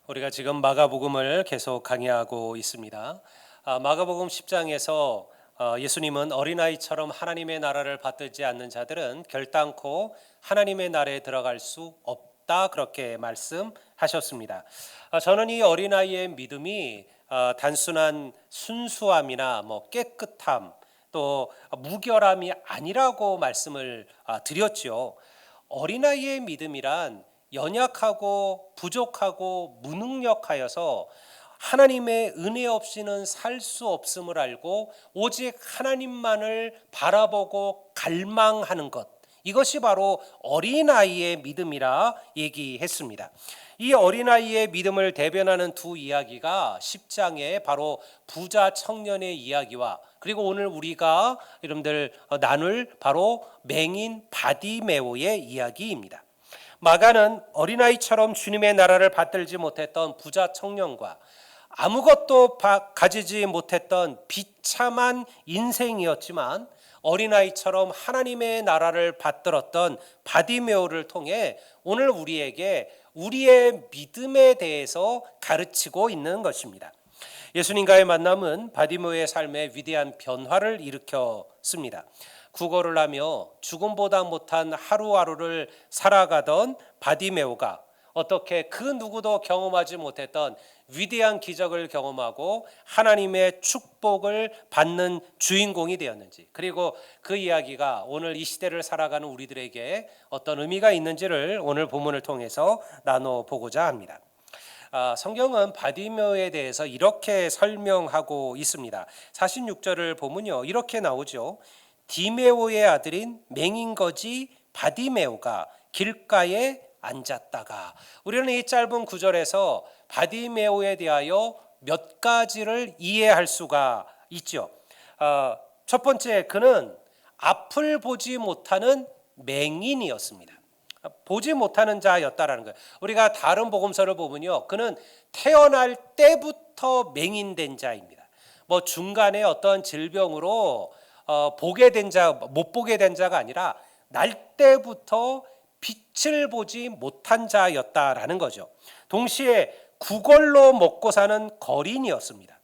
우리가 지금 마가복음을 계속 강의하고 있습니다. 마가복음 10장에서 예수님은 어린아이처럼 하나님의 나라를 받들지 않는 자들은 결단코 하나님의 나라에 들어갈 수 없다, 그렇게 말씀하셨습니다. 저는 이 어린아이의 믿음이 단순한 순수함이나 깨끗함, 또 무결함이 아니라고 말씀을 드렸죠. 어린아이의 믿음이란 연약하고 부족하고 무능력하여서 하나님의 은혜 없이는 살 수 없음을 알고 오직 하나님만을 바라보고 갈망하는 것, 이것이 바로 어린아이의 믿음이라 얘기했습니다. 이 어린아이의 믿음을 대변하는 두 이야기가 10장에 바로 부자 청년의 이야기와, 그리고 오늘 우리가 여러분들 나눌 바로 맹인 바디메오의 이야기입니다. 마가는 어린아이처럼 주님의 나라를 받들지 못했던 부자 청년과 아무것도 가지지 못했던 비참한 인생이었지만 어린아이처럼 하나님의 나라를 받들었던 바디메오를 통해 오늘 우리에게 우리의 믿음에 대해서 가르치고 있는 것입니다. 예수님과의 만남은 바디메오의 삶에 위대한 변화를 일으켰습니다. 구걸을 하며 죽음보다 못한 하루하루를 살아가던 바디메오가 어떻게 그 누구도 경험하지 못했던 위대한 기적을 경험하고 하나님의 축복을 받는 주인공이 되었는지, 그리고 그 이야기가 오늘 이 시대를 살아가는 우리들에게 어떤 의미가 있는지를 오늘 본문을 통해서 나눠보고자 합니다. 성경은 바디메오에 대해서 이렇게 설명하고 있습니다. 46절을 보면요, 이렇게 나오죠. 디메오의 아들인 맹인거지 바디메오가 길가에 앉았다가, 우리는 이 짧은 구절에서 바디메오에 대하여 몇 가지를 이해할 수가 있죠. 첫 번째, 그는 앞을 보지 못하는 맹인이었습니다. 보지 못하는 자였다라는 거예요. 우리가 다른 복음서를 보면요, 그는 태어날 때부터 맹인된 자입니다. 중간에 어떤 질병으로 보게 된 자, 못 보게 된 자가 아니라 날 때부터 빛을 보지 못한 자였다라는 거죠. 동시에 구걸로 먹고 사는 거린이었습니다.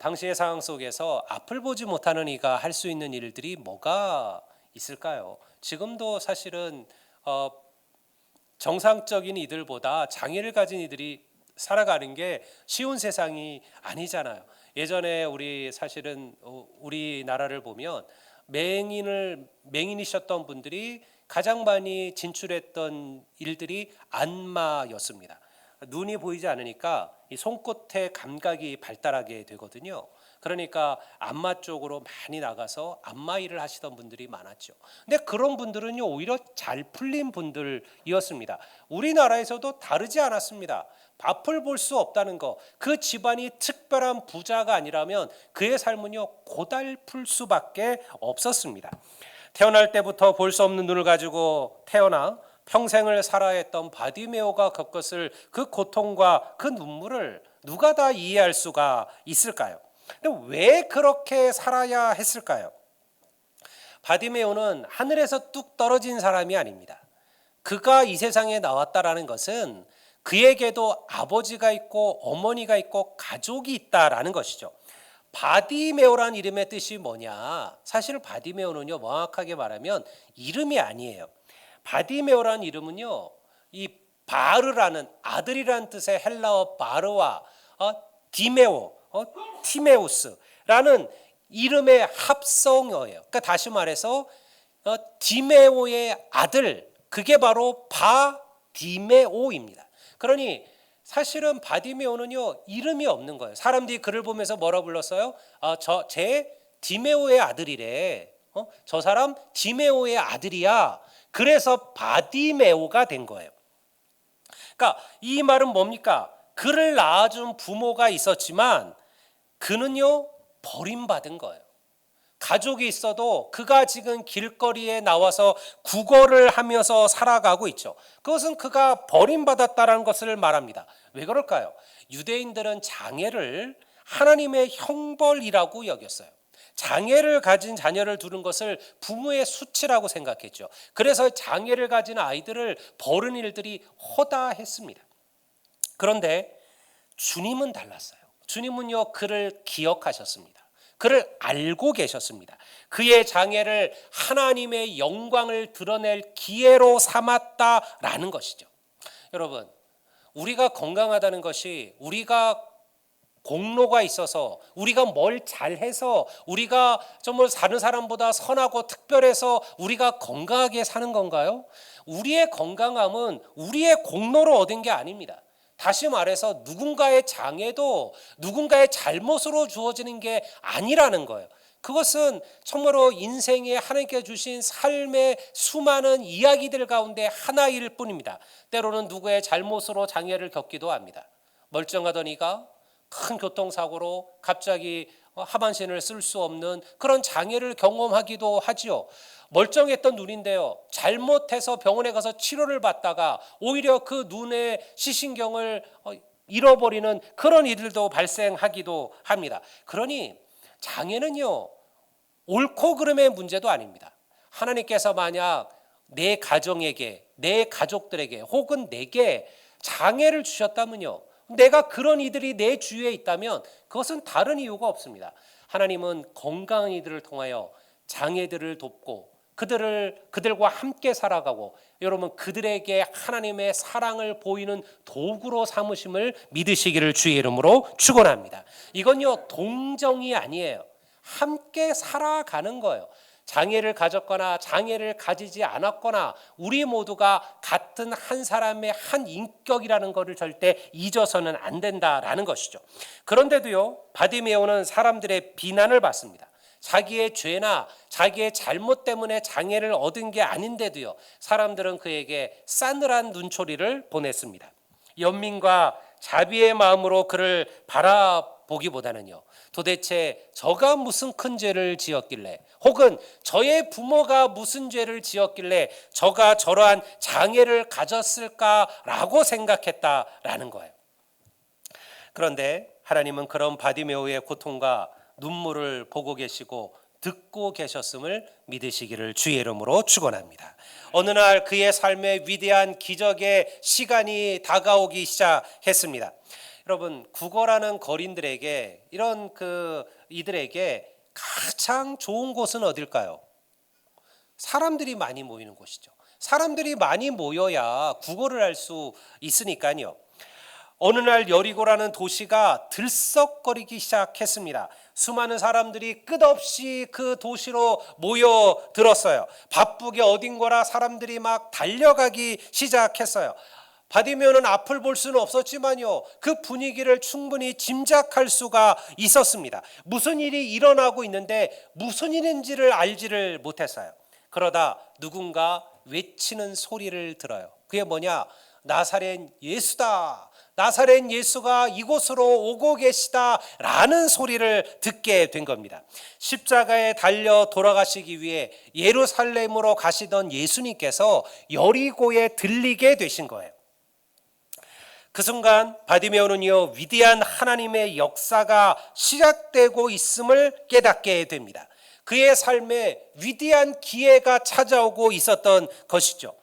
당시의 상황 속에서 앞을 보지 못하는 이가 할 수 있는 일들이 뭐가 있을까요? 지금도 사실은 정상적인 이들보다 장애를 가진 이들이 살아가는 게 쉬운 세상이 아니잖아요. 예전에 우리 사실은 우리나라를 보면 맹인이셨던 분들이 가장 많이 진출했던 일들이 안마였습니다. 눈이 보이지 않으니까 이 손끝의 감각이 발달하게 되거든요. 그러니까 안마 쪽으로 많이 나가서 안마 일을 하시던 분들이 많았죠. 근데 그런 분들은요, 오히려 잘 풀린 분들이었습니다. 우리나라에서도 다르지 않았습니다. 앞을 볼 수 없다는 거, 그 집안이 특별한 부자가 아니라면 그의 삶은요, 고달플 수밖에 없었습니다. 태어날 때부터 볼 수 없는 눈을 가지고 태어나 평생을 살아야 했던 바디메오가 겪었을 그 고통과 그 눈물을 누가 다 이해할 수가 있을까요? 근데 왜 그렇게 살아야 했을까요? 바디메오는 하늘에서 뚝 떨어진 사람이 아닙니다. 그가 이 세상에 나왔다라는 것은 그에게도 아버지가 있고 어머니가 있고 가족이 있다라는 것이죠. 바디메오란 이름의 뜻이 뭐냐? 사실 바디메오는요, 명확하게 말하면 이름이 아니에요. 바디메오란 이름은요, 이 바르라는 아들이라는 뜻의 헬라어 바르와 디메오, 티메우스라는 이름의 합성어예요. 그러니까 다시 말해서 디메오의 아들, 그게 바로 바디메오입니다. 그러니 사실은 바디메오는요, 이름이 없는 거예요. 사람들이 그를 보면서 뭐라 불렀어요? 제 디메오의 아들이래. 저 사람 디메오의 아들이야. 그래서 바디메오가 된 거예요. 그러니까 이 말은 뭡니까? 그를 낳아준 부모가 있었지만 그는요, 버림받은 거예요. 가족이 있어도 그가 지금 길거리에 나와서 구걸을 하면서 살아가고 있죠. 그것은 그가 버림받았다는 것을 말합니다. 왜 그럴까요? 유대인들은 장애를 하나님의 형벌이라고 여겼어요. 장애를 가진 자녀를 두는 것을 부모의 수치라고 생각했죠. 그래서 장애를 가진 아이들을 버린 일들이 허다했습니다. 그런데 주님은 달랐어요. 주님은요, 그를 기억하셨습니다. 그를 알고 계셨습니다. 그의 장애를 하나님의 영광을 드러낼 기회로 삼았다라는 것이죠. 여러분, 우리가 건강하다는 것이 우리가 공로가 있어서, 우리가 뭘 잘해서, 우리가 정말 다른 사람보다 선하고 특별해서 우리가 건강하게 사는 건가요? 우리의 건강함은 우리의 공로로 얻은 게 아닙니다. 다시 말해서 누군가의 장애도 누군가의 잘못으로 주어지는 게 아니라는 거예요. 그것은 정말로 인생에 하나님께 주신 삶의 수많은 이야기들 가운데 하나일 뿐입니다. 때로는 누구의 잘못으로 장애를 겪기도 합니다. 멀쩡하던 이가 큰 교통사고로 갑자기 하반신을 쓸 수 없는 그런 장애를 경험하기도 하지요. 멀쩡했던 눈인데요, 잘못해서 병원에 가서 치료를 받다가 오히려 그 눈의 시신경을 잃어버리는 그런 일들도 발생하기도 합니다. 그러니 장애는요, 옳고 그름의 문제도 아닙니다. 하나님께서 만약 내 가정에게, 내 가족들에게 혹은 내게 장애를 주셨다면요, 내가 그런 이들이 내 주위에 있다면 그것은 다른 이유가 없습니다. 하나님은 건강한 이들을 통하여 장애들을 돕고 그들과 함께 살아가고, 여러분, 그들에게 하나님의 사랑을 보이는 도구로 삼으심을 믿으시기를 주의 이름으로 축원합니다. 이건요, 동정이 아니에요. 함께 살아가는 거예요. 장애를 가졌거나 장애를 가지지 않았거나 우리 모두가 같은 한 사람의 한 인격이라는 것을 절대 잊어서는 안 된다라는 것이죠. 그런데도요, 바디메오는 사람들의 비난을 받습니다. 자기의 죄나 자기의 잘못 때문에 장애를 얻은 게 아닌데도요, 사람들은 그에게 싸늘한 눈초리를 보냈습니다. 연민과 자비의 마음으로 그를 바라보기보다는요, 도대체 저가 무슨 큰 죄를 지었길래, 혹은 저의 부모가 무슨 죄를 지었길래 저가 저러한 장애를 가졌을까라고 생각했다라는 거예요. 그런데 하나님은 그런 바디메오의 고통과 눈물을 보고 계시고 듣고 계셨음을 믿으시기를 주의 이름으로 축원합니다. 어느 날 그의 삶에 위대한 기적의 시간이 다가오기 시작했습니다. 여러분, 국어라는 거린들에게, 이런 이들에게 가장 좋은 곳은 어딜까요? 사람들이 많이 모이는 곳이죠. 사람들이 많이 모여야 국어를 할 수 있으니까요. 어느 날 여리고라는 도시가 들썩거리기 시작했습니다. 수많은 사람들이 끝없이 그 도시로 모여들었어요. 바쁘게 어딘가라 사람들이 막 달려가기 시작했어요. 바디메오는 앞을 볼 수는 없었지만요, 그 분위기를 충분히 짐작할 수가 있었습니다. 무슨 일이 일어나고 있는데 무슨 일인지를 알지를 못했어요. 그러다 누군가 외치는 소리를 들어요. 그게 뭐냐? 나사렛 예수다. 나사렛 예수가 이곳으로 오고 계시다 라는 소리를 듣게 된 겁니다. 십자가에 달려 돌아가시기 위해 예루살렘으로 가시던 예수님께서 여리고에 들리게 되신 거예요. 그 순간 바디메오는요, 위대한 하나님의 역사가 시작되고 있음을 깨닫게 됩니다. 그의 삶에 위대한 기회가 찾아오고 있었던 것이죠.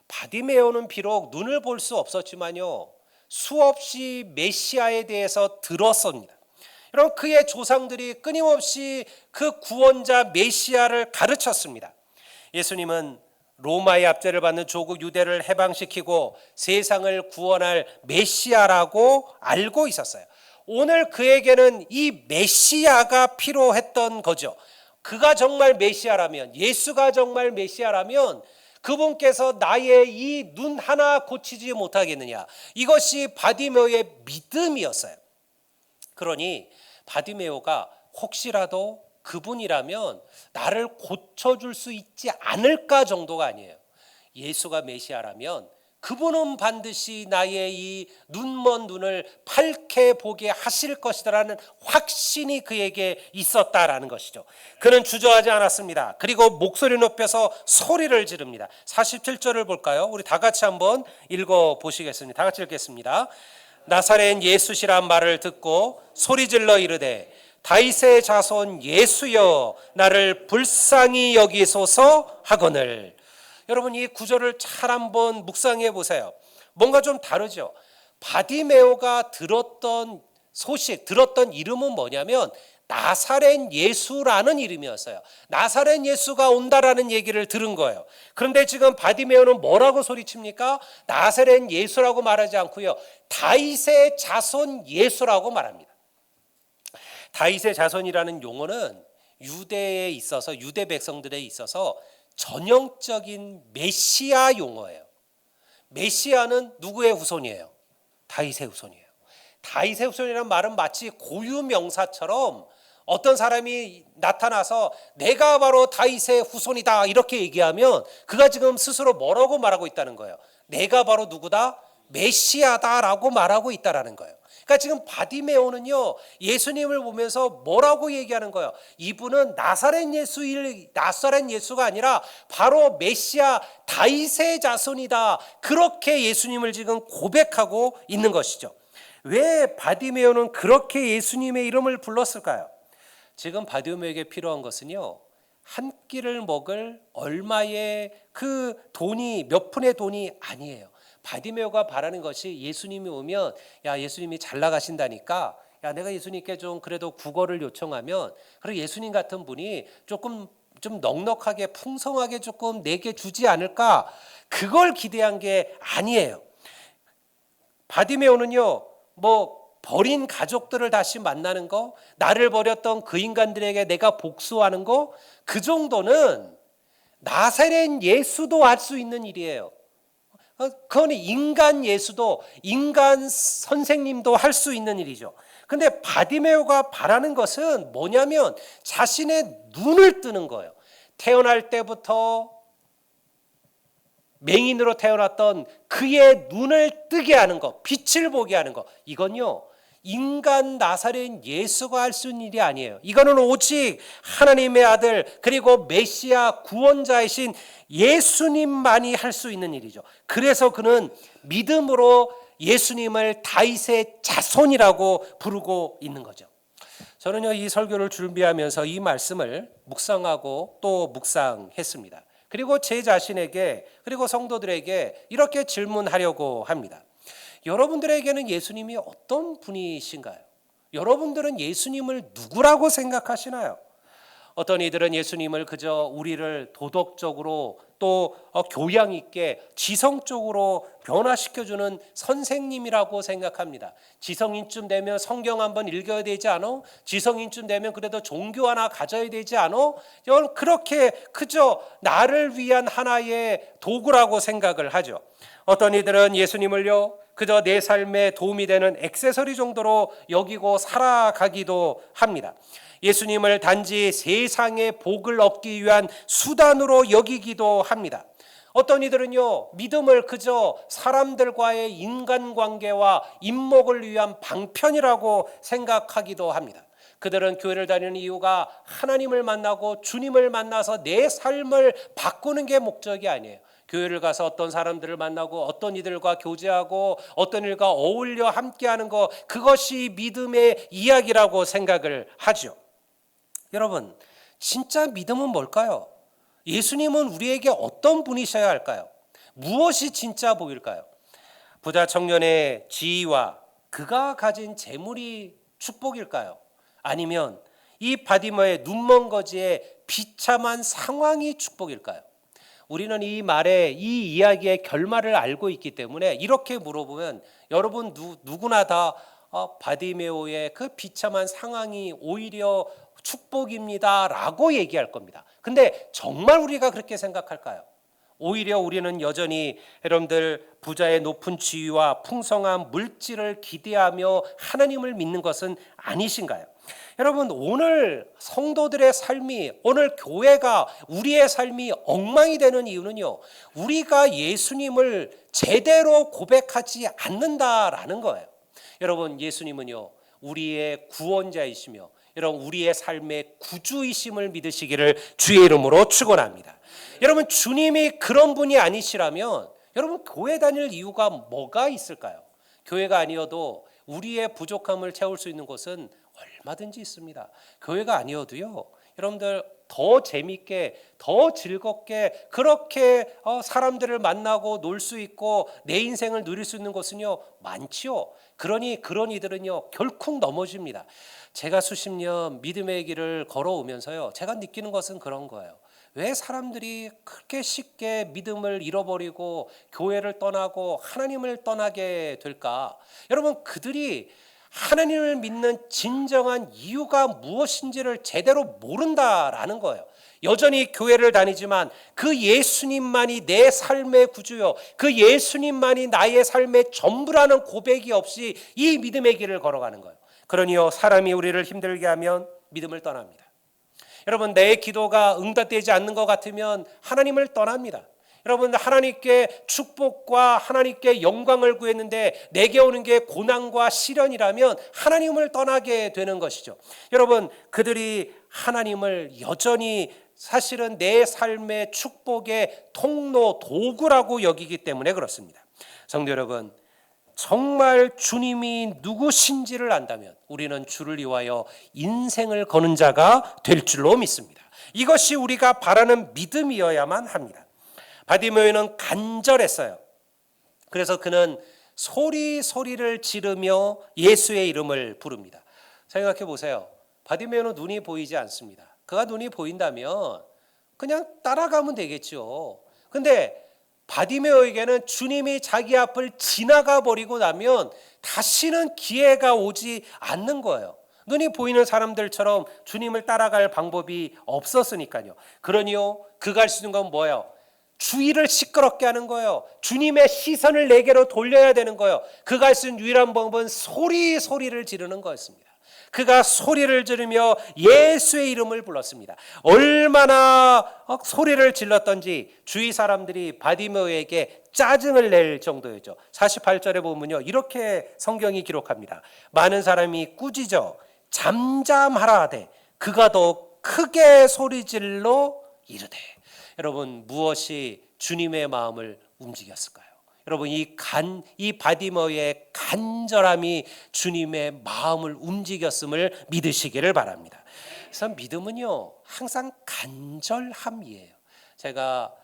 바디메오는 비록 눈을 볼 수 없었지만요, 수없이 메시아에 대해서 들었습니다. 여러분, 그의 조상들이 끊임없이 그 구원자 메시아를 가르쳤습니다. 예수님은 로마의 압제를 받는 조국 유대를 해방시키고 세상을 구원할 메시아라고 알고 있었어요. 오늘 그에게는 이 메시아가 필요했던 거죠. 그가 정말 메시아라면, 예수가 정말 메시아라면 그분께서 나의 이 눈 하나 고치지 못하겠느냐, 이것이 바디메오의 믿음이었어요. 그러니 바디메오가 혹시라도 그분이라면 나를 고쳐줄 수 있지 않을까 정도가 아니에요. 예수가 메시아라면 그분은 반드시 나의 이 눈먼 눈을 밝게 보게 하실 것이다라는 확신이 그에게 있었다라는 것이죠. 그는 주저하지 않았습니다. 그리고 목소리 높여서 소리를 지릅니다. 47절을 볼까요? 우리 다 같이 한번 읽어보시겠습니다. 다 같이 읽겠습니다. 나사렛 예수시란 말을 듣고 소리질러 이르되 다윗의 자손 예수여 나를 불쌍히 여기소서 하거늘. 여러분, 이 구절을 잘 한번 묵상해 보세요. 뭔가 좀 다르죠. 바디메오가 들었던 소식, 들었던 이름은 뭐냐면 나사렛 예수라는 이름이었어요. 나사렛 예수가 온다라는 얘기를 들은 거예요. 그런데 지금 바디메오는 뭐라고 소리칩니까? 나사렛 예수라고 말하지 않고요, 다윗의 자손 예수라고 말합니다. 다윗의 자손이라는 용어는 유대에 있어서, 유대 백성들에 있어서 전형적인 메시아 용어예요. 메시아는 누구의 후손이에요? 다윗의 후손이에요. 다윗의 후손이라는 말은 마치 고유 명사처럼 어떤 사람이 나타나서 내가 바로 다윗의 후손이다 이렇게 얘기하면 그가 지금 스스로 뭐라고 말하고 있다는 거예요? 내가 바로 누구다? 메시아다라고 말하고 있다라는 거예요. 그러니까 지금 바디메오는요, 예수님을 보면서 뭐라고 얘기하는 거예요? 이분은 나사렛 예수가 아니라 바로 메시아 다윗의 자손이다. 그렇게 예수님을 지금 고백하고 있는 것이죠. 왜 바디메오는 그렇게 예수님의 이름을 불렀을까요? 지금 바디메오에게 필요한 것은요, 한 끼를 먹을 얼마의 그 돈이, 몇 푼의 돈이 아니에요. 바디메오가 바라는 것이 예수님이 오면, 야, 예수님이 잘 나가신다니까, 야, 내가 예수님께 좀 그래도 구걸을 요청하면, 그리고 예수님 같은 분이 조금 좀 넉넉하게 풍성하게 조금 내게 주지 않을까, 그걸 기대한 게 아니에요. 바디메오는요, 버린 가족들을 다시 만나는 거, 나를 버렸던 그 인간들에게 내가 복수하는 거, 그 정도는 나사렛 예수도 할 수 있는 일이에요. 그건 인간 예수도, 인간 선생님도 할 수 있는 일이죠. 근데 바디메오가 바라는 것은 뭐냐면 자신의 눈을 뜨는 거예요. 태어날 때부터 맹인으로 태어났던 그의 눈을 뜨게 하는 것, 빛을 보게 하는 것, 이건요, 인간 나사렛 예수가 할 수 있는 일이 아니에요. 이거는 오직 하나님의 아들, 그리고 메시아 구원자이신 예수님만이 할 수 있는 일이죠. 그래서 그는 믿음으로 예수님을 다윗의 자손이라고 부르고 있는 거죠. 저는요, 이 설교를 준비하면서 이 말씀을 묵상하고 또 묵상했습니다. 그리고 제 자신에게, 그리고 성도들에게 이렇게 질문하려고 합니다. 여러분들에게는 예수님이 어떤 분이신가요? 여러분들은 예수님을 누구라고 생각하시나요? 어떤 이들은 예수님을 그저 우리를 도덕적으로 또 교양 있게 지성적으로 변화시켜주는 선생님이라고 생각합니다. 지성인쯤 되면 성경 한번 읽어야 되지 않아? 지성인쯤 되면 그래도 종교 하나 가져야 되지 않아? 그렇게 그저 나를 위한 하나의 도구라고 생각을 하죠. 어떤 이들은 예수님을요, 그저 내 삶에 도움이 되는 액세서리 정도로 여기고 살아가기도 합니다. 예수님을 단지 세상의 복을 얻기 위한 수단으로 여기기도 합니다. 어떤 이들은요, 믿음을 그저 사람들과의 인간관계와 인목을 위한 방편이라고 생각하기도 합니다. 그들은 교회를 다니는 이유가 하나님을 만나고 주님을 만나서 내 삶을 바꾸는 게 목적이 아니에요. 교회를 가서 어떤 사람들을 만나고 어떤 이들과 교제하고 어떤 일과 어울려 함께하는 것, 그것이 믿음의 이야기라고 생각을 하죠. 여러분, 진짜 믿음은 뭘까요? 예수님은 우리에게 어떤 분이셔야 할까요? 무엇이 진짜 복일까요? 부자 청년의 지위와 그가 가진 재물이 축복일까요? 아니면 이 바디머의 눈먼 거지의 비참한 상황이 축복일까요? 우리는 이 말의, 이 이야기의 결말을 알고 있기 때문에 이렇게 물어보면 여러분 누구나 다 바디메오의 그 비참한 상황이 오히려 축복입니다 라고 얘기할 겁니다. 근데 정말 우리가 그렇게 생각할까요? 오히려 우리는 여전히 여러분들 부자의 높은 지위와 풍성한 물질을 기대하며 하나님을 믿는 것은 아니신가요? 여러분, 오늘 성도들의 삶이, 오늘 교회가, 우리의 삶이 엉망이 되는 이유는요, 우리가 예수님을 제대로 고백하지 않는다라는 거예요. 여러분, 예수님은요, 우리의 구원자이시며 여러분, 우리의 삶의 구주이심을 믿으시기를 주의 이름으로 축원합니다. 여러분, 주님이 그런 분이 아니시라면 여러분, 교회 다닐 이유가 뭐가 있을까요? 교회가 아니어도 우리의 부족함을 채울 수 있는 곳은 얼마든지 있습니다. 교회가 아니어도요, 여러분들 더 재밌게, 더 즐겁게 그렇게 사람들을 만나고 놀 수 있고 내 인생을 누릴 수 있는 곳은요 많지요. 그러니 그런 이들은요 결코 넘어집니다. 제가 수십 년 믿음의 길을 걸어오면서요 제가 느끼는 것은 그런 거예요. 왜 사람들이 그렇게 쉽게 믿음을 잃어버리고 교회를 떠나고 하나님을 떠나게 될까? 여러분, 그들이 하나님을 믿는 진정한 이유가 무엇인지를 제대로 모른다라는 거예요. 여전히 교회를 다니지만 그 예수님만이 내 삶의 구주요, 그 예수님만이 나의 삶의 전부라는 고백이 없이 이 믿음의 길을 걸어가는 거예요. 그러니요, 사람이 우리를 힘들게 하면 믿음을 떠납니다. 여러분, 내 기도가 응답되지 않는 것 같으면 하나님을 떠납니다. 여러분, 하나님께 축복과 하나님께 영광을 구했는데 내게 오는 게 고난과 시련이라면 하나님을 떠나게 되는 것이죠. 여러분, 그들이 하나님을 여전히 사실은 내 삶의 축복의 통로, 도구라고 여기기 때문에 그렇습니다. 성도 여러분, 정말 주님이 누구신지를 안다면 우리는 주를 위하여 인생을 거는 자가 될 줄로 믿습니다. 이것이 우리가 바라는 믿음이어야만 합니다. 바디메오는 간절했어요. 그래서 그는 소리를 지르며 예수의 이름을 부릅니다. 생각해 보세요. 바디메오는 눈이 보이지 않습니다. 그가 눈이 보인다면 그냥 따라가면 되겠죠. 근데 바디메오에게는 주님이 자기 앞을 지나가 버리고 나면 다시는 기회가 오지 않는 거예요. 눈이 보이는 사람들처럼 주님을 따라갈 방법이 없었으니까요. 그러니요, 그가 할 수 있는 건 뭐예요? 주의를 시끄럽게 하는 거예요. 주님의 시선을 내게로 돌려야 되는 거예요. 그가 할 수 있는 유일한 방법은 소리를 지르는 거였습니다. 그가 소리를 지르며 예수의 이름을 불렀습니다. 얼마나 소리를 질렀던지 주위 사람들이 바디메오에게 짜증을 낼 정도였죠. 48절에 보면요, 이렇게 성경이 기록합니다. 많은 사람이 꾸짖어 잠잠하라 하되 그가 더 크게 소리질러 이르되. 여러분, 무엇이 주님의 마음을 움직였을까요? 여러분, 이 바디메오의 간절함이 주님의 마음을 움직였음을 믿으시기를 바랍니다. 그래서 믿음은요 항상 간절함이에요. 제가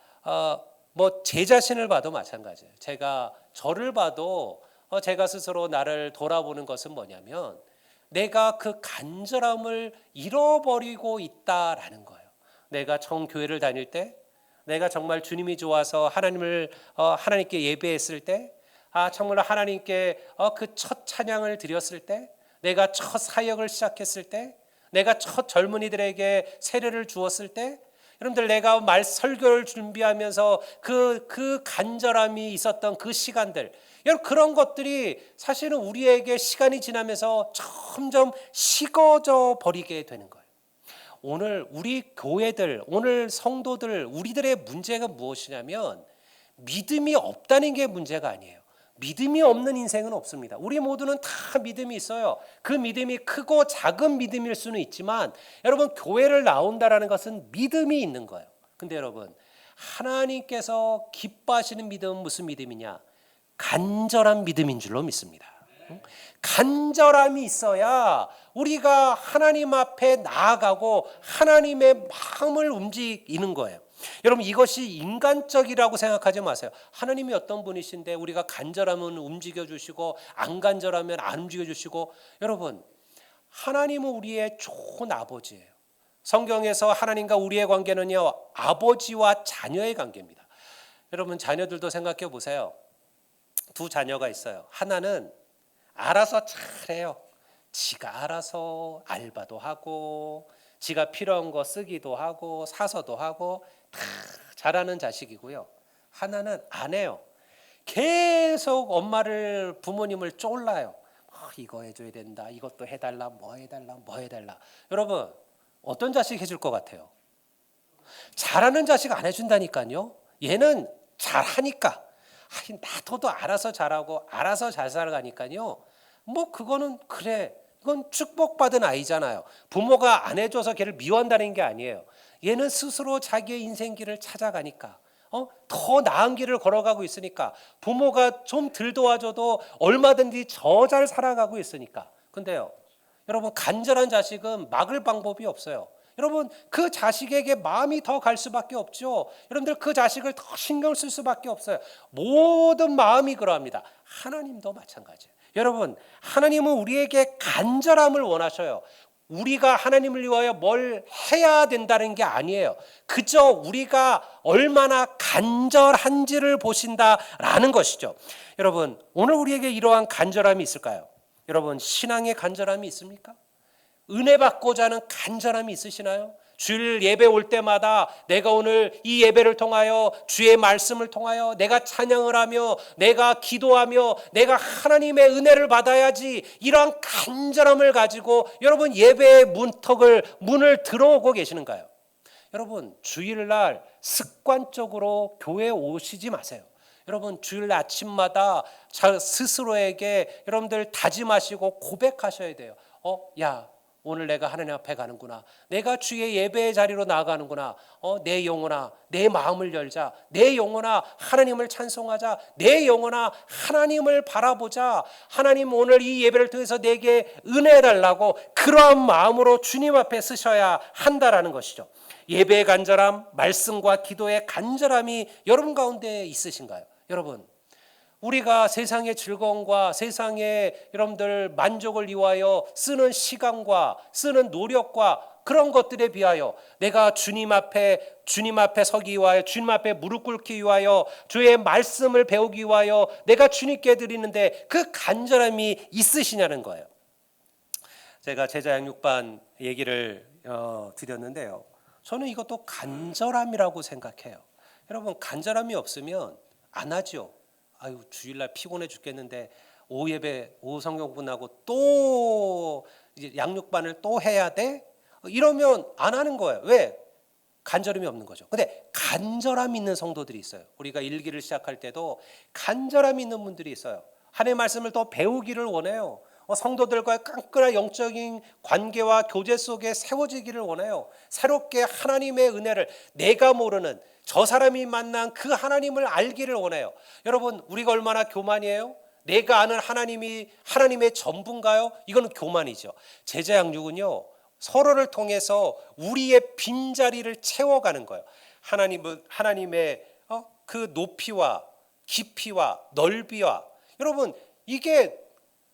제 자신을 봐도 마찬가지예요. 제가 저를 봐도 제가 스스로 나를 돌아보는 것은 뭐냐면 내가 그 간절함을 잃어버리고 있다라는 거예요. 내가 처음 교회를 다닐 때, 내가 정말 주님이 좋아서 하나님께 예배했을 때, 정말 하나님께 그 첫 찬양을 드렸을 때, 내가 첫 사역을 시작했을 때, 내가 첫 젊은이들에게 세례를 주었을 때, 여러분들 내가 설교를 준비하면서 그 간절함이 있었던 그 시간들, 여러분 그런 것들이 사실은 우리에게 시간이 지나면서 점점 식어져 버리게 되는 거예요. 오늘 우리 교회들, 오늘 성도들, 우리들의 문제가 무엇이냐면 믿음이 없다는 게 문제가 아니에요. 믿음이 없는 인생은 없습니다. 우리 모두는 다 믿음이 있어요. 그 믿음이 크고 작은 믿음일 수는 있지만 여러분, 교회를 나온다라는 것은 믿음이 있는 거예요. 근데 여러분, 하나님께서 기뻐하시는 믿음은 무슨 믿음이냐? 간절한 믿음인 줄로 믿습니다. 간절함이 있어야 우리가 하나님 앞에 나아가고 하나님의 마음을 움직이는 거예요. 여러분, 이것이 인간적이라고 생각하지 마세요. 하나님이 어떤 분이신데 우리가 간절하면 움직여 주시고 안 간절하면 안 움직여 주시고. 여러분, 하나님은 우리의 좋은 아버지예요. 성경에서 하나님과 우리의 관계는요 아버지와 자녀의 관계입니다. 여러분, 자녀들도 생각해 보세요. 두 자녀가 있어요. 하나는 알아서 잘해요. 지가 알아서 알바도 하고 지가 필요한 거 쓰기도 하고 사서도 하고 다 잘하는 자식이고요. 하나는 안 해요. 계속 부모님을 쫄라요. 이거 해줘야 된다. 이것도 해달라. 뭐 해달라. 여러분, 어떤 자식 해줄 것 같아요? 잘하는 자식 안 해준다니까요. 얘는 잘하니까. 놔둬도 알아서 잘하고 알아서 잘 살아가니까요. 그거는 그래. 이건 축복받은 아이잖아요. 부모가 안 해줘서 걔를 미워한다는 게 아니에요. 얘는 스스로 자기의 인생길을 찾아가니까, 더 나은 길을 걸어가고 있으니까, 부모가 좀 덜 도와줘도 얼마든지 저 잘 살아가고 있으니까. 근데요, 여러분, 간절한 자식은 막을 방법이 없어요. 여러분 그 자식에게 마음이 더 갈 수밖에 없죠. 여러분들 그 자식을 더 신경 쓸 수밖에 없어요. 모든 마음이 그러합니다. 하나님도 마찬가지예요. 여러분 하나님은 우리에게 간절함을 원하셔요. 우리가 하나님을 위하여 뭘 해야 된다는 게 아니에요. 그저 우리가 얼마나 간절한지를 보신다라는 것이죠. 여러분 오늘 우리에게 이러한 간절함이 있을까요? 여러분 신앙의 간절함이 있습니까? 은혜 받고자 하는 간절함이 있으시나요? 주일 예배 올 때마다 내가 오늘 이 예배를 통하여 주의 말씀을 통하여 내가 찬양을 하며 내가 기도하며 내가 하나님의 은혜를 받아야지, 이러한 간절함을 가지고 여러분 예배의 문을 들어오고 계시는가요? 여러분 주일날 습관적으로 교회에 오시지 마세요. 여러분 주일 아침마다 스스로에게 여러분들 다짐하시고 고백하셔야 돼요. 야, 오늘 내가 하나님 앞에 가는구나. 내가 주의 예배의 자리로 나아가는구나. 내 영혼아, 내 마음을 열자. 내 영혼아, 하나님을 찬송하자. 내 영혼아, 하나님을 바라보자. 하나님 오늘 이 예배를 통해서 내게 은혜 달라고 그러한 마음으로 주님 앞에 서셔야 한다라는 것이죠. 예배의 간절함, 말씀과 기도의 간절함이 여러분 가운데 있으신가요? 여러분 우리가 세상의 즐거움과 세상의 여러분들 만족을 위하여 쓰는 시간과 쓰는 노력과 그런 것들에 비하여 내가 주님 앞에 서기 위하여 주님 앞에 무릎 꿇기 위하여 주의 말씀을 배우기 위하여 내가 주님께 드리는데 그 간절함이 있으시냐는 거예요. 제가 제자 양육반 얘기를 드렸는데요. 저는 이것도 간절함이라고 생각해요. 여러분 간절함이 없으면 안 하죠. 아유 주일날 피곤해 죽겠는데 오후 성경 공부하고 또 이제 양육반을 또 해야 돼? 이러면 안 하는 거예요. 왜? 간절함이 없는 거죠. 근데 간절함이 있는 성도들이 있어요. 우리가 일기를 시작할 때도 간절함이 있는 분들이 있어요. 하나님의 말씀을 더 배우기를 원해요. 성도들과의 끈끈한 영적인 관계와 교제 속에 세워지기를 원해요. 새롭게 하나님의 은혜를 내가 모르는 저 사람이 만난 그 하나님을 알기를 원해요. 여러분 우리가 얼마나 교만이에요? 내가 아는 하나님이 하나님의 전부인가요? 이건 교만이죠. 제자 양육은요 서로를 통해서 우리의 빈자리를 채워가는 거예요. 하나님의 그 높이와 깊이와 넓이와 여러분 이게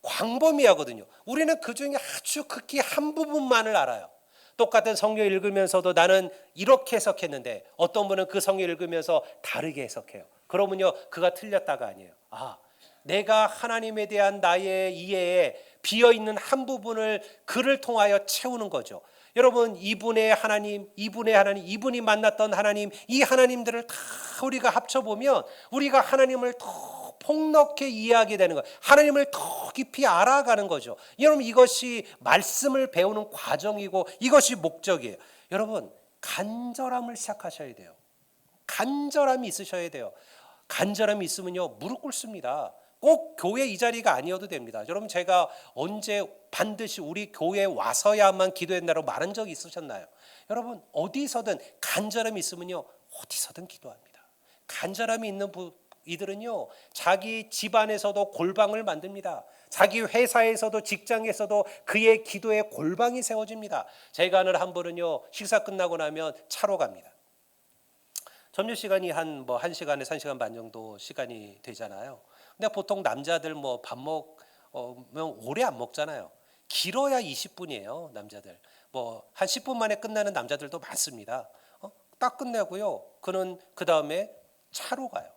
광범위하거든요. 우리는 그중에 아주 극히 한 부분만을 알아요. 똑같은 성경 읽으면서도 나는 이렇게 해석했는데 어떤 분은 그 성경 읽으면서 다르게 해석해요. 그러면요 그가 틀렸다가 아니에요. 내가 하나님에 대한 나의 이해에 비어있는 한 부분을 그를 통하여 채우는 거죠. 여러분 이분이 만났던 하나님, 이 하나님들을 다 우리가 합쳐보면 우리가 하나님을 더 폭넓게 이해하게 되는 거예요. 하나님을 더 깊이 알아가는 거죠. 여러분 이것이 말씀을 배우는 과정이고 이것이 목적이에요. 여러분 간절함을 시작하셔야 돼요. 간절함이 있으셔야 돼요. 간절함이 있으면요 무릎 꿇습니다. 꼭 교회 이 자리가 아니어도 됩니다. 여러분 제가 언제 반드시 우리 교회에 와서야만 기도한다고 말한 적이 있으셨나요? 여러분 어디서든 간절함이 있으면요 어디서든 기도합니다. 간절함이 있는 이들은요 자기 집안에서도 골방을 만듭니다. 자기 회사에서도 직장에서도 그의 기도에 골방이 세워집니다. 제가 아는 한 분은요 식사 끝나고 나면 차로 갑니다. 점심시간이 한 1시간에서 1시간 반 정도 시간이 되잖아요. 근데 보통 남자들 밥 먹으면 오래 안 먹잖아요. 길어야 20분이에요 남자들. 한 10분 만에 끝나는 남자들도 많습니다. 딱 끝내고요 그는 그 다음에 차로 가요.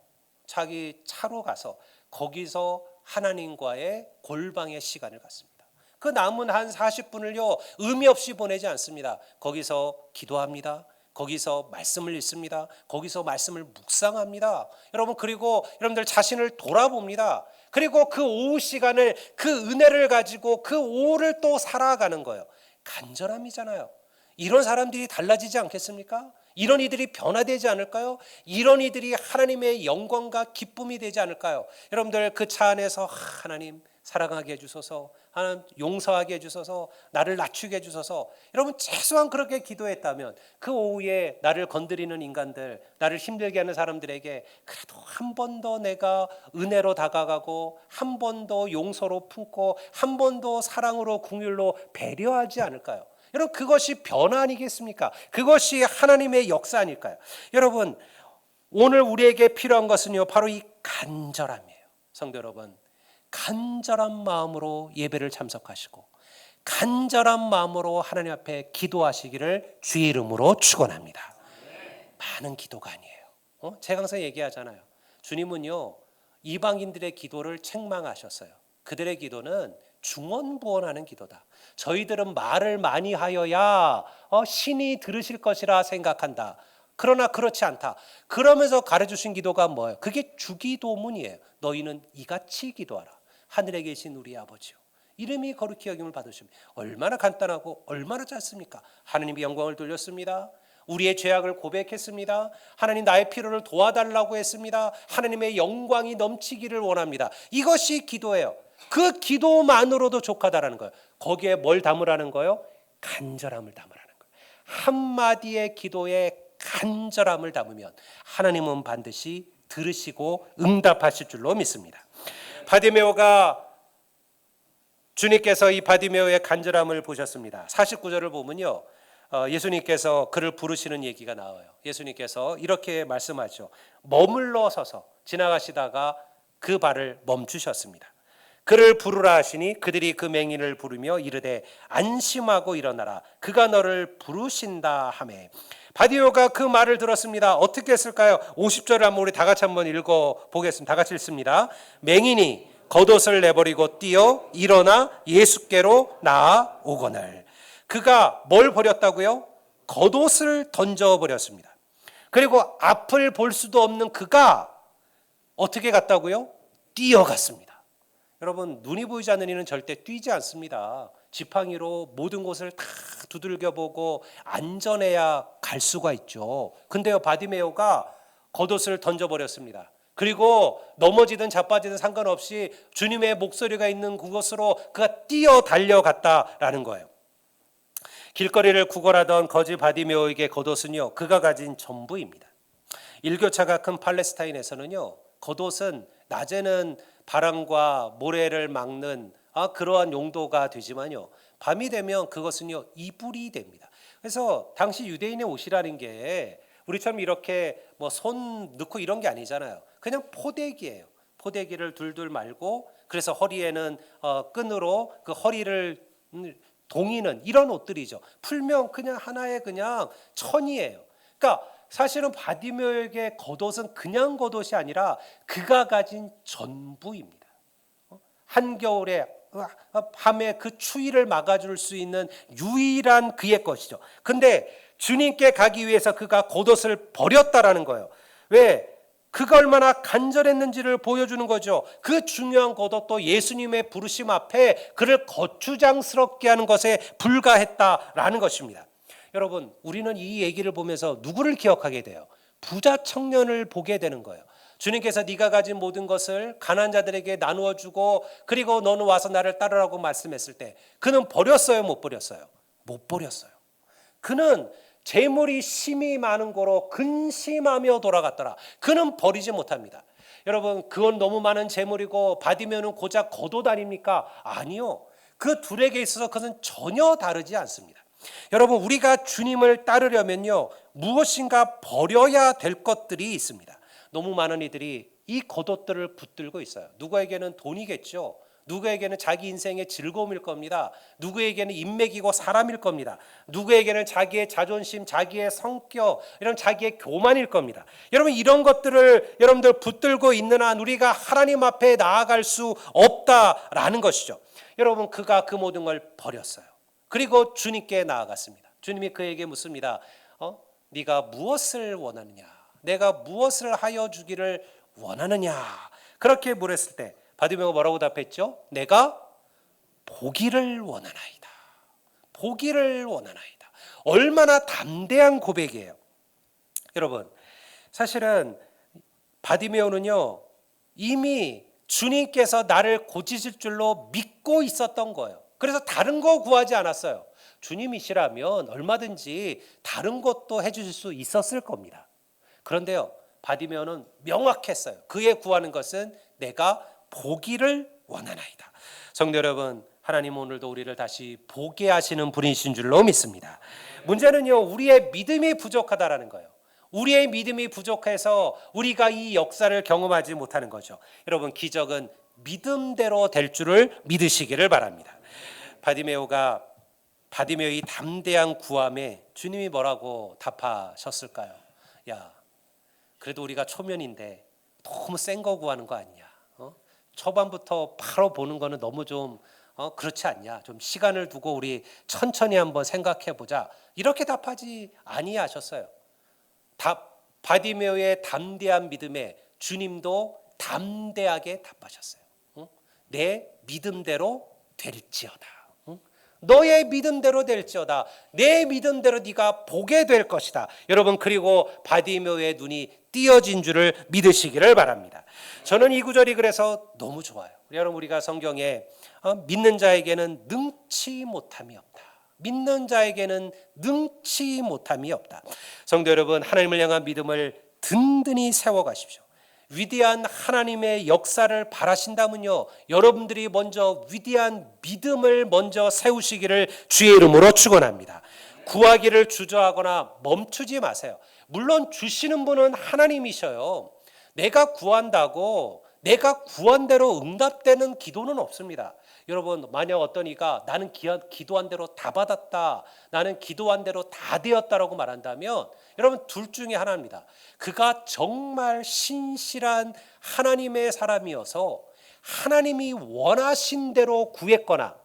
자기 차로 가서 거기서 하나님과의 골방의 시간을 갖습니다. 그 남은 한 40분을요 의미 없이 보내지 않습니다. 거기서 기도합니다. 거기서 말씀을 읽습니다. 거기서 말씀을 묵상합니다. 여러분 그리고 여러분들 자신을 돌아봅니다. 그리고 그 오후 시간을 그 은혜를 가지고 그 오후를 또 살아가는 거예요. 간절함이잖아요. 이런 사람들이 달라지지 않겠습니까? 이런 이들이 변화되지 않을까요? 이런 이들이 하나님의 영광과 기쁨이 되지 않을까요? 여러분들 그 차 안에서 하나님 사랑하게 해주소서, 하나님 용서하게 해주소서, 나를 낮추게 해주소서. 여러분 최소한 그렇게 기도했다면 그 오후에 나를 건드리는 인간들, 나를 힘들게 하는 사람들에게 그래도 한 번 더 내가 은혜로 다가가고 한 번 더 용서로 품고 한 번 더 사랑으로 긍휼로 배려하지 않을까요? 여러분 그것이 변화 아니겠습니까? 그것이 하나님의 역사 아닐까요? 여러분 오늘 우리에게 필요한 것은요 바로 이 간절함이에요. 성도 여러분, 간절한 마음으로 예배를 참석하시고 간절한 마음으로 하나님 앞에 기도하시기를 주의 이름으로 축원합니다. 많은 기도가 아니에요. 제가 항상 얘기하잖아요. 주님은요 이방인들의 기도를 책망하셨어요. 그들의 기도는 중언부언하는 기도다. 저희들은 말을 많이 하여야 신이 들으실 것이라 생각한다. 그러나 그렇지 않다. 그러면서 가르쳐주신 기도가 뭐예요? 그게 주기도문이에요. 너희는 이같이 기도하라. 하늘에 계신 우리 아버지요, 이름이 거룩히 여김을 받으십니다. 얼마나 간단하고 얼마나 짧습니까? 하나님이 영광을 돌렸습니다. 우리의 죄악을 고백했습니다. 하나님 나의 필요를 도와달라고 했습니다. 하나님의 영광이 넘치기를 원합니다. 이것이 기도예요. 그 기도만으로도 족하다라는 거예요. 거기에 뭘 담으라는 거예요? 간절함을 담으라는 거예요. 한마디의 기도에 간절함을 담으면 하나님은 반드시 들으시고 응답하실 줄로 믿습니다. 바디메오가 주님께서 이 바디메오의 간절함을 보셨습니다. 49절을 보면요, 예수님께서 그를 부르시는 얘기가 나와요. 예수님께서 이렇게 말씀하죠. 머물러 서서 지나가시다가 그 발을 멈추셨습니다. 그를 부르라 하시니 그들이 그 맹인을 부르며 이르되 안심하고 일어나라, 그가 너를 부르신다 하매. 바디메오가 그 말을 들었습니다. 어떻게 했을까요? 50절을 한번 우리 다 같이 한번 읽어보겠습니다. 다 같이 읽습니다. 맹인이 겉옷을 내버리고 뛰어 일어나 예수께로 나아오거늘. 그가 뭘 버렸다고요? 겉옷을 던져버렸습니다. 그리고 앞을 볼 수도 없는 그가 어떻게 갔다고요? 뛰어갔습니다. 여러분, 눈이 보이지 않는 이는 절대 뛰지 않습니다. 지팡이로 모든 곳을 다 두들겨보고 안전해야 갈 수가 있죠. 근데요, 바디메오가 겉옷을 던져버렸습니다. 그리고 넘어지든 자빠지든 상관없이 주님의 목소리가 있는 그곳으로 그가 뛰어 달려갔다라는 거예요. 길거리를 구걸하던 거지 바디메오에게 겉옷은요, 그가 가진 전부입니다. 일교차가 큰 팔레스타인에서는요, 겉옷은 낮에는 바람과 모래를 막는 그러한 용도가 되지만요, 밤이 되면 그것은요 이불이 됩니다. 그래서 당시 유대인의 옷이라는 게 우리처럼 이렇게 뭐 손 넣고 이런 게 아니잖아요. 그냥 포대기예요. 포대기를 둘둘 말고, 그래서 허리에는 끈으로 그 허리를 동이는 이런 옷들이죠. 풀면 그냥 하나의 그냥 천이에요. 그러니까 사실은 바디메오에게 겉옷은 그냥 겉옷이 아니라 그가 가진 전부입니다. 한겨울에 밤에 그 추위를 막아줄 수 있는 유일한 그의 것이죠. 근데 주님께 가기 위해서 그가 겉옷을 버렸다라는 거예요. 왜? 그가 얼마나 간절했는지를 보여주는 거죠. 그 중요한 겉옷도 예수님의 부르심 앞에 그를 거추장스럽게 하는 것에 불과했다라는 것입니다. 여러분, 우리는 이 얘기를 보면서 누구를 기억하게 돼요? 부자 청년을 보게 되는 거예요. 주님께서 네가 가진 모든 것을 가난한 자들에게 나누어 주고 그리고 너는 와서 나를 따르라고 말씀했을 때 그는 버렸어요, 못 버렸어요? 못 버렸어요. 그는 재물이 심히 많은 거로 근심하며 돌아갔더라. 그는 버리지 못합니다. 여러분, 그건 너무 많은 재물이고 바디메오는 고작 겉옷 아닙니까? 아니요. 그 둘에게 있어서 그것은 전혀 다르지 않습니다. 여러분, 우리가 주님을 따르려면요, 무엇인가 버려야 될 것들이 있습니다. 너무 많은 이들이 이 겉옷들을 붙들고 있어요. 누구에게는 돈이겠죠. 누구에게는 자기 인생의 즐거움일 겁니다. 누구에게는 인맥이고 사람일 겁니다. 누구에게는 자기의 자존심, 자기의 성격, 이런 자기의 교만일 겁니다. 여러분, 이런 것들을 여러분들 붙들고 있는 한 우리가 하나님 앞에 나아갈 수 없다라는 것이죠. 여러분, 그가 그 모든 걸 버렸어요. 그리고 주님께 나아갔습니다. 주님이 그에게 묻습니다. 네가 무엇을 원하느냐? 내가 무엇을 하여 주기를 원하느냐? 그렇게 물었을 때 바디메오가 뭐라고 답했죠? 내가 보기를 원하나이다. 보기를 원하나이다. 얼마나 담대한 고백이에요. 여러분, 사실은 바디메오는요, 이미 주님께서 나를 고치실 줄로 믿고 있었던 거예요. 그래서 다른 거 구하지 않았어요. 주님이시라면 얼마든지 다른 것도 해주실 수 있었을 겁니다. 그런데요, 바디메오는 명확했어요. 그의 구하는 것은 내가 보기를 원하나이다. 성도 여러분, 하나님 오늘도 우리를 다시 보게 하시는 분이신 줄로 믿습니다. 문제는요, 우리의 믿음이 부족하다라는 거예요. 우리의 믿음이 부족해서 우리가 이 역사를 경험하지 못하는 거죠. 여러분, 기적은 믿음대로 될 줄을 믿으시기를 바랍니다. 바디메오의 담대한 구함에 주님이 뭐라고 답하셨을까요? 야, 그래도 우리가 초면인데 너무 센 거 구하는 거 아니냐? 초반부터 바로 보는 거는 너무 좀 그렇지 않냐? 좀 시간을 두고 우리 천천히 한번 생각해 보자. 이렇게 답하지 아니하셨어요. 바디메오의 담대한 믿음에 주님도 담대하게 답하셨어요. 내 믿음대로 될지어다. 너의 믿음대로 될지어다. 내 믿음대로 네가 보게 될 것이다. 여러분, 그리고 바디메오의 눈이 띄어진 줄을 믿으시기를 바랍니다. 저는 이 구절이 그래서 너무 좋아요. 여러분, 우리가 성경에 믿는 자에게는 능치 못함이 없다. 믿는 자에게는 능치 못함이 없다. 성도 여러분, 하나님을 향한 믿음을 든든히 세워가십시오. 위대한 하나님의 역사를 바라신다면요, 여러분들이 먼저 위대한 믿음을 먼저 세우시기를 주의 이름으로 축원합니다. 구하기를 주저하거나 멈추지 마세요. 물론 주시는 분은 하나님이셔요. 내가 구한다고 내가 구한 대로 응답되는 기도는 없습니다. 여러분, 만약 어떤 이가 나는 기도한 대로 다 받았다, 나는 기도한 대로 다 되었다라고 말한다면 여러분, 둘 중에 하나입니다. 그가 정말 신실한 하나님의 사람이어서 하나님이 원하신 대로 구했거나,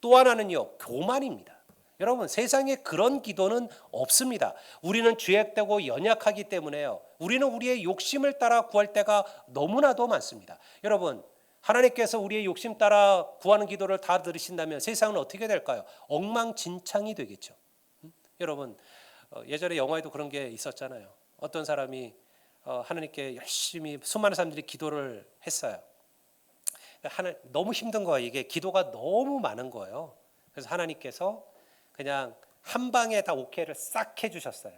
또 하나는요, 교만입니다. 여러분, 세상에 그런 기도는 없습니다. 우리는 죄악되고 연약하기 때문에요, 우리는 우리의 욕심을 따라 구할 때가 너무나도 많습니다. 여러분, 하나님께서 우리의 욕심 따라 구하는 기도를 다 들으신다면 세상은 어떻게 될까요? 엉망진창이 되겠죠. 여러분, 예전에 영화에도 그런 게 있었잖아요. 어떤 사람이 하나님께 열심히 수많은 사람들이 기도를 했어요. 너무 힘든 거예요. 이게 기도가 너무 많은 거예요. 그래서 하나님께서 그냥 한 방에 다 오케이를 싹 해주셨어요.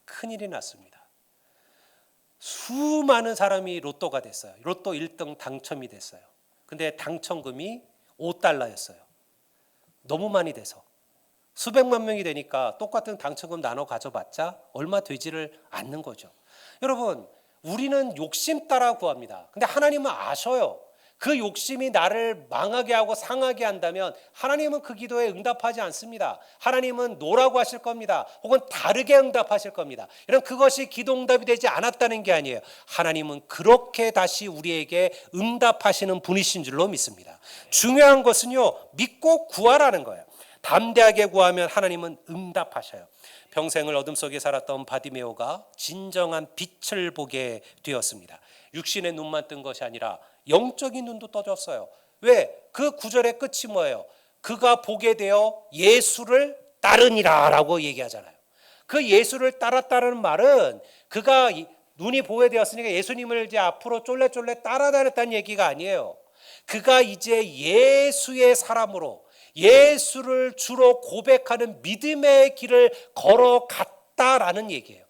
큰일이 났습니다. 수많은 사람이 로또가 됐어요. 로또 1등 당첨이 됐어요. 근데 당첨금이 $5였어요. 너무 많이 돼서 수백만 명이 되니까 똑같은 당첨금 나눠 가져봤자 얼마 되지를 않는 거죠. 여러분, 우리는 욕심 따라 구합니다. 근데 하나님은 아셔요. 그 욕심이 나를 망하게 하고 상하게 한다면 하나님은 그 기도에 응답하지 않습니다. 하나님은 노라고 하실 겁니다. 혹은 다르게 응답하실 겁니다. 여러분, 그것이 기도 응답이 되지 않았다는 게 아니에요. 하나님은 그렇게 다시 우리에게 응답하시는 분이신 줄로 믿습니다. 중요한 것은요, 믿고 구하라는 거예요. 담대하게 구하면 하나님은 응답하셔요. 평생을 어둠 속에 살았던 바디메오가 진정한 빛을 보게 되었습니다. 육신의 눈만 뜬 것이 아니라 영적인 눈도 떠졌어요. 왜? 그 구절의 끝이 뭐예요? 그가 보게 되어 예수를 따르니라 라고 얘기하잖아요. 그 예수를 따랐다는 말은 그가 눈이 보게 되었으니까 예수님을 이제 앞으로 쫄래쫄래 따라다녔다는 얘기가 아니에요. 그가 이제 예수의 사람으로 예수를 주로 고백하는 믿음의 길을 걸어갔다라는 얘기예요.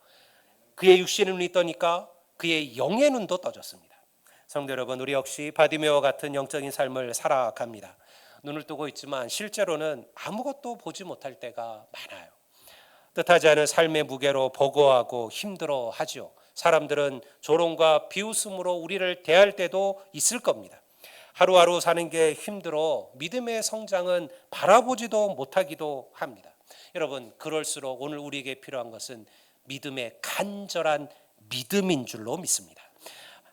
그의 육신의 눈이 떠니까 그의 영의 눈도 떠졌습니다. 성도 여러분, 우리 역시 바디메오와 같은 영적인 삶을 살아갑니다. 눈을 뜨고 있지만 실제로는 아무것도 보지 못할 때가 많아요. 뜻하지 않은 삶의 무게로 버거워하고 힘들어하죠. 사람들은 조롱과 비웃음으로 우리를 대할 때도 있을 겁니다. 하루하루 사는 게 힘들어 믿음의 성장은 바라보지도 못하기도 합니다. 여러분, 그럴수록 오늘 우리에게 필요한 것은 믿음의 간절한 믿음인 줄로 믿습니다.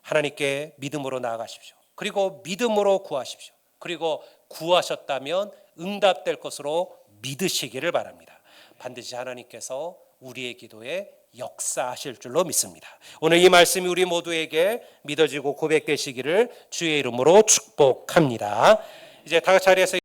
하나님께 믿음으로 나아가십시오. 그리고 믿음으로 구하십시오. 그리고 구하셨다면 응답될 것으로 믿으시기를 바랍니다. 반드시 하나님께서 우리의 기도에 역사하실 줄로 믿습니다. 오늘 이 말씀이 우리 모두에게 믿어지고 고백되시기를 주의 이름으로 축복합니다. 이제 다 같이 자리에서